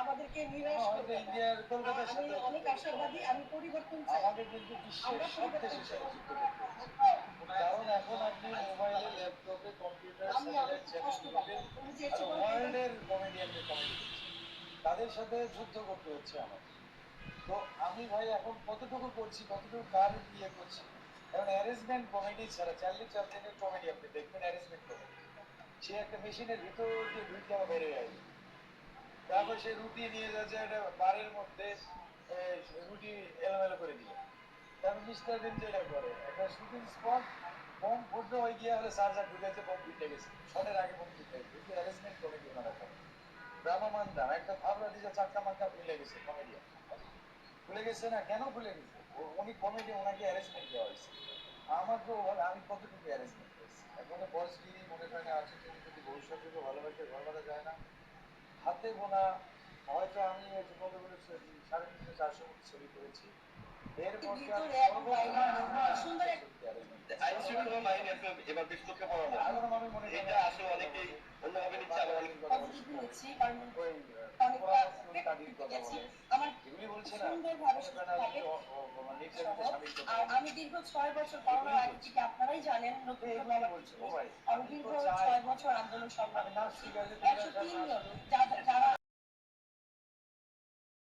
আমাদেরকে নিরাশ করবে না। আমি অনেক আশাবাদী, আমি পরিবর্তন চাই। আমাদের কিন্তু বিশ্বের সব দেশের সাথে যুদ্ধ করতে হচ্ছে। কারণ এখন আপনি মোবাইলে, ল্যাপটপে, কম্পিউটার, আমি অনেক স্যাটেলাইট, কষ্ট চ্যানেলগুলোতে পাবো। তুমি যে আর ওয়ার্ল্ডের কমেডিয়ানদের কমেডি দেখছি। তাদের সাথে যুদ্ধ করতে হচ্ছে আমাদের। তো আমি ভাই এখন কতটুকু করছি, কতটুকু কার ইয়ে করছি। এখন অ্যারেঞ্জমেন্ট কমেডি ছাড়া চার্লি চ্যাপলিনের কমেডি আপনি দেখবেন, অ্যারেঞ্জমেন্ট কমেডি। সে একটা মেশিনের ভিতর দিয়ে ঢুকে বের হয়ে আসবে। তারপর সে রুটি নিয়ে যাচ্ছে একটা বারের মধ্যে, রুটি এলোমেলো করে দিল। তারপর মিস্টার বিন যেটা করে, একটা শুটিং স্পট, বোম ফুটবে, ওই গিয়ে হলে চার্জার ঢুকেছে, বোম ফুটে গেছে, শটের আগে বোম ফুটে গেছে। কিন্তু অ্যারেঞ্জমেন্ট কমেডি ওনারা করে। রামামান্দাম একটা ভাবলা দিয়ে চাক্কা মাক্কা ভুলে গেছে, কমেডিয়ান ভুলে গেছে না, কেন ভুলে গেছে? উনি কমেডি, ওনাকে অ্যারেঞ্জমেন্ট দেওয়া হয়েছে। আমার তো আমি কতটুকু অ্যারেঞ্জমেন্ট করেছি। এখন বসগিরি মনে করেন আর্জেন্টিনা যদি ভবিষ্যতে ভালোবাসে ঘর বাঁধা যায় না, হাতে গোনা। হয়তো আমি কতগুলো 350-400 মতো ছবি করেছি, এর মধ্যে আমি সুন্দর আইন শৃঙ্খলা বাহিনী আসলে এবার বেশ চোখে পড়া যায়। আমি মনে করি এটা আসলে অনেকেই অন্যভাবে নিচ্ছে, আবার অনেকে পজিটিভ নিচ্ছি, কারণ ওই অনেকটা কথা বলে আমার এগুলি বলছে না, সুন্দরভাবে সুস্থ থাকে। নির্যাতিত স্বামীর কথা আর আমি দীর্ঘ 6 বছর করোনার আগে থেকে, আপনারাই জানেন, নতুন আমি দীর্ঘ 6 বছর আন্দোলন সংগ্রাম করেছি। 103 জন যারা